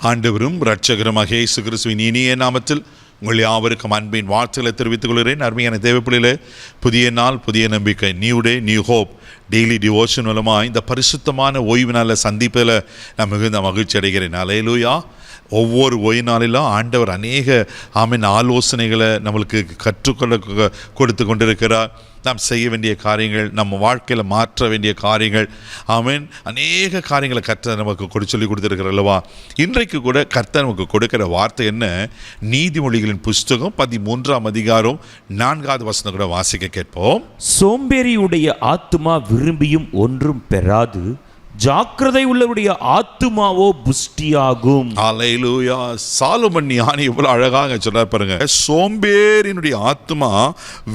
ஆண்டவரும் இரட்சகருமாகிய இயேசு கிறிஸ்துவின் இனிய நாமத்தில் உங்கள் யாவருக்கும் அன்பின் வாழ்த்துக்களை தெரிவித்துக் கொள்கிறேன். அருமையான தேவப்பிள்ளையிலே, புதிய நாள், புதிய நம்பிக்கை, new day, new hope daily devotion மூலமாக இந்த பரிசுத்தமான ஓய்வு நாளில் சந்திப்பில் நான் மிகுந்த மகிழ்ச்சி அடைகிறேன். அல்லேலூயா. ஒவ்வொரு ஓய்வு நாளிலும் ஆண்டவர் அநேக ஆலோசனைகளை நம்மளுக்கு கற்றுக்கொள்ள கொடுத்து கொண்டிருக்கிறார். நாம் செய்ய வேண்டிய காரியங்கள், நம்ம வாழ்க்கையில் மாற்ற வேண்டிய காரியங்கள், அநேக காரியங்களை கர்த்தர் நமக்கு சொல்லி கொடுத்துருக்கிறார் அல்லவா. இன்றைக்கு கூட கர்த்தர் நமக்கு கொடுக்கிற வார்த்தை என்ன? நீதிமொழிகளின் புஸ்தகம் 13ஆம் அதிகாரம் 4வது வசனம் கூட வாசிக்க கேட்போம். சோம்பேறியுடைய ஆத்துமா விரும்பியும் ஒன்றும் பெறாது, ஜாக்கிரதை உள்ளவருடைய ஆத்துமாவோ புஷ்டியாகும். அல்லேலூயா. சாலமோன் ஞானி எவ்வளவு அழகாக சொல்றார் பாருங்க. சோம்பேறியினுடைய ஆத்துமா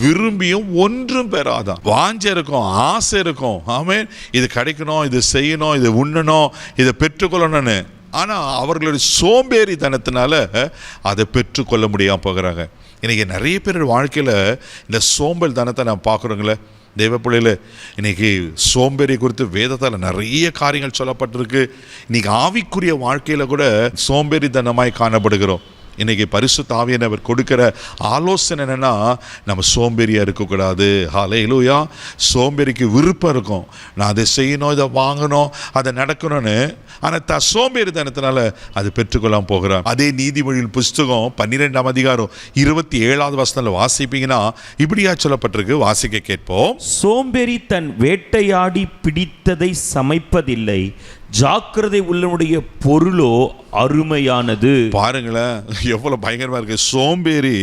விரும்பியும் ஒன்றும் பெறாதான். வாஞ்சை இருக்கும், ஆசை இருக்கும், இது கிடைக்கணும், இது செய்யணும், இது உண்ணணும், இதை பெற்றுக்கொள்ளணும்னு. ஆனா அவர்களுடைய சோம்பேறித்தனத்தினால அதை பெற்றுக்கொள்ள முடியாம போகிறாங்க. இன்னைக்கு நிறைய பேர் வாழ்க்கையில இந்த சோம்பல் தனத்தை நான் பார்க்குறோங்களே. தேவப்பிள்ளையில் இன்றைக்கி சோம்பேறி குறித்து வேதத்தால் நிறைய காரியங்கள் சொல்லப்பட்டிருக்கு. இன்றைக்கி ஆவிக்குரிய வாழ்க்கையில் கூட சோம்பேறித்தனமாய் காணப்படுகிறோம். இன்றைக்கி பரிசுத்த ஆவியானவர் கொடுக்கிற ஆலோசனை என்னென்னா, நம்ம சோம்பேறியாக இருக்கக்கூடாது. ஹல்லேலூயா. சோம்பேறிக்கு விருப்பம் இருக்கும், நான் அதை செய்யணும், இதை வாங்கணும், அதை நடக்கணும்னு. ஆனால் சோம்பேறித்தனத்தினால அது பெற்றுக்கொள்ளாமல் போகிறான். அதே நீதிமொழியின் புஸ்தகம் 12ஆம் அதிகாரம் 27வது வசனத்தில் வாசிப்பீங்கன்னா இப்படியா சொல்லப்பட்டிருக்கு. வாசிக்க கேட்போம். சோம்பேறி தன் வேட்டையாடி பிடித்ததை சமைப்பதில்லை, ஜாக்கிரதை உள்ளவனுடைய பொருளோ அருமையானது. பாருங்களேன், எவ்வளவு பயங்கரமா இருக்கு. சோம்பேறி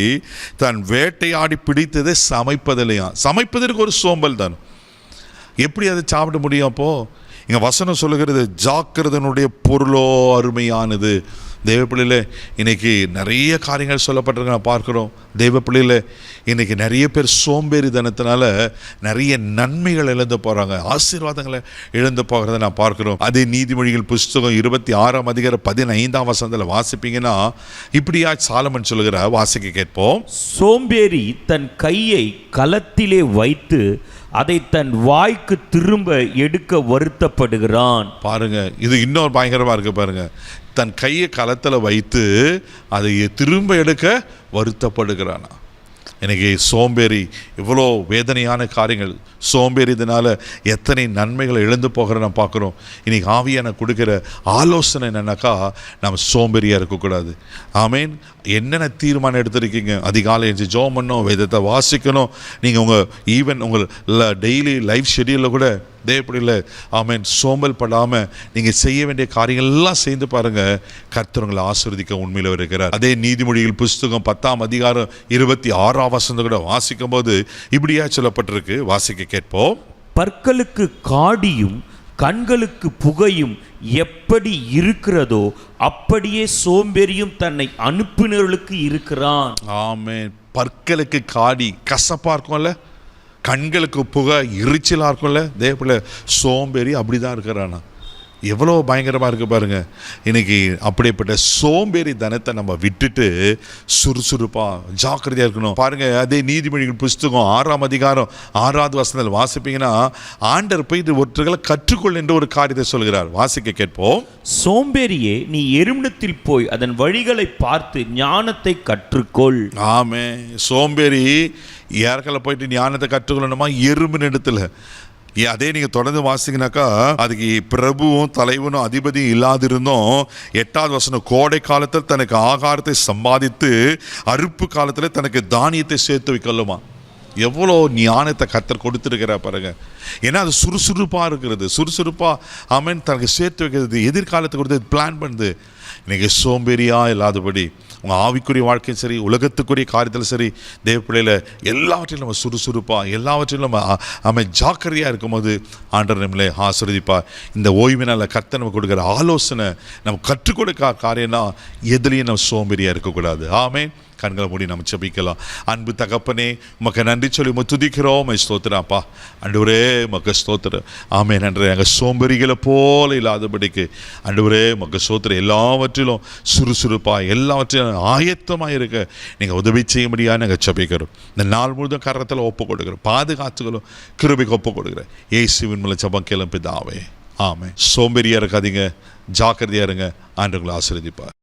தன் வேட்டையாடி பிடித்ததை சமைப்பதில்லையா. சமைப்பதற்கு ஒரு சோம்பல் தான். எப்படி அதை சாப்பிட முடியும்? அப்போ இங்க வசனம் சொல்லுகிறது, ஜாக்கிரதனுடைய பொருளோ அருமையானது. தேவப்பிள்ளையில இன்னைக்கு நிறைய காரியங்கள் சொல்லப்பட்டிருக்க நான் பார்க்கிறோம். தேவப்பிள்ளையில இன்னைக்கு நிறைய பேர் சோம்பேறித்தனத்தினால நிறைய நன்மைகள் இழந்து போறாங்க, ஆசீர்வாதங்களை இழந்து போகிறத நான் பார்க்கிறோம். அதே நீதிமொழிகள் புஸ்தகம் 26ஆம் அதிகாரம் 15ஆம் வசனத்தில் வாசிப்பீங்கன்னா இப்படியா சாலமன் சொல்லுகிற. வாசிக்க கேட்போம். சோம்பேறி தன் கையை களத்திலே வைத்து அதை தன் வாய்க்கு திரும்ப எடுக்க வருத்தப்படுகிறான். பாருங்க, இது இன்னொரு பயங்கரமா இருக்கு பாருங்க. தன் கையை களத்தில் வைத்து அதை திரும்ப எடுக்க வருத்தப்படுகிறானா. எனக்கு சோம்பேறி இவ்வளோ வேதனையான காரியங்கள், சோம்பேறிதனால எத்தனை நன்மைகளை இழந்து போகிற நான் பார்க்குறோம். இன்றைக்கி ஆவியான கொடுக்குற ஆலோசனை என்னன்னாக்கா, நம்ம சோம்பேறியாக இருக்கக்கூடாது. என்னென்ன தீர்மானம் எடுத்திருக்கீங்க? அதிகாலை எழுந்து ஜெபம் பண்ணணும், வேதத்தை வாசிக்கணும். நீங்கள் உங்கள் டெய்லி லைஃப் ஷெடியூலில் கூட தேவப்படியில் சோம்பல் படாமல் நீங்கள் செய்ய வேண்டிய காரியங்கள் எல்லாம் செய்து பாருங்கள். கர்த்தர் உங்களை ஆசீர்வதிக்க உண்மையில் இருக்கிறார். அதே நீதிமொழிகள் புஸ்தகம் 10ஆம் அதிகாரம் 26ஆம் வசனம் கூட வாசிக்கும் போது இப்படியா சொல்லப்பட்டிருக்கு. வாசிக்க கேட்போம். பற்களுக்கு காடியும் கண்களுக்கு புகையும் எப்படி இருக்கிறதோ அப்படியே சோம்பேறியும் தன்னை அனுப்பினர்களுக்கு இருக்கிறான். ஆமென். பற்களுக்கு காடி கசப்பா இருக்கும்ல, கண்களுக்கு புகை எரிச்சலாக இருக்கும்ல. தேவப்பிள்ளை சோம்பேறி அப்படிதான் இருக்கிறானா. எவ்வளோ பயங்கரமாக இருக்குது பாருங்க. இன்னைக்கு அப்படிப்பட்ட சோம்பேறி தனத்தை நம்ம விட்டுட்டு சுறுசுறுப்பாக ஜாக்கிரதையாக இருக்கணும். பாருங்க, அதே நீதிமொழிகள் புஸ்தகம் 6ஆம் அதிகாரம் 6வது வசனத்தில் வாசிப்பீங்கன்னா, ஆண்டவர் போய் ஒருத்தர்களை கற்றுக்கொள் என்று ஒரு காரியத்தை சொல்கிறார். வாசிக்க கேட்போம். சோம்பேறியே, நீ எறும்பிடத்தில் போய் அதன் வழிகளை பார்த்து ஞானத்தை கற்றுக்கொள். ஆமே. சோம்பேறி யாருக்கெல்லாம் போயிட்டு ஞானத்தை கற்றுக்கொள்ளணுமா? எறும்பின் இடத்துல. அதே நீங்கள் தொடர்ந்து வாசிங்கனாக்கா, அதுக்கு பிரபுவும் தலைவனும் அதிபதியும் இல்லாதிருந்தோம். 8வது வசனம், கோடை காலத்தில் தனக்கு ஆகாரத்தை சம்பாதித்து அறுப்பு காலத்தில் தனக்கு தானியத்தை சேர்த்து வைக்கலுமா. எவ்வளோ ஞானத்தை கர்த்தர் கொடுத்துருக்கிறா பாருங்க. ஏன்னா அது சுறுசுறுப்பாக இருக்கிறது, சுறுசுறுப்பாக தனக்கு சேர்த்து வைக்கிறது, எதிர்காலத்தை கொடுத்து பிளான் பண்ணுது. இன்றைக்கி சோம்பேறியாக இல்லாதபடி உங்கள் ஆவிக்குரிய வாழ்க்கையும் சரி, உலகத்துக்குரிய காரியத்தில் சரி, தேவப்பிள்ளையில் எல்லாவற்றிலும் நம்ம சுறுசுறுப்பாக, எல்லாவற்றிலும் நம்ம ஜாக்கிரதையாக இருக்கும்போது ஆண்டவர் நம்மளே ஆசீர்வதிப்பார். இந்த ஓய்வினால் கர்த்தர் நம்ம கொடுக்குற ஆலோசனை நம்ம கற்றுக் கொடுக்க காரியம்னா எதுலேயும் நம்ம சோம்பேறியாக இருக்கக்கூடாது. ஆமென். கண்களை மூடி நம்ம ஜெபிக்கலாம். அன்பு தகப்பனே, உமக்கு நன்றி சொல்லி துதிக்கிறோம். ஸ்தோத்திரப்பா. ஆண்டவரே, உமக்கு ஸ்தோத்திரம். ஆமென். நன்றி. எங்கள் சோம்பேறிகளை போல இல்லாதபடிக்கு ஆண்டவரே உமக்கு ஸ்தோத்திரம். எல்லாவற்றிலும் சுறுசுறுப்பாக, எல்லாவற்றிலும் ஆயத்தமாக இருக்க நீங்கள் உதவி செய்ய முடியாது நாங்கள் ஜெபிக்கிறோம். இந்த நாள் முழுதும் கரத்தில் ஒப்பு கொடுக்குறோம், பாதுகாத்துக்கிறோம், கிருபைக்கு ஒப்பு கொடுக்குறேன். இயேசுவின் மூலம் ஜெபம் கேளும் பிதாவே. ஆமென். சோம்பேறியாக இருக்காதீங்க. ஜாக்கிரதையா இருங்க. ஆண்டவர்களை ஆசீர்வதிப்பார்.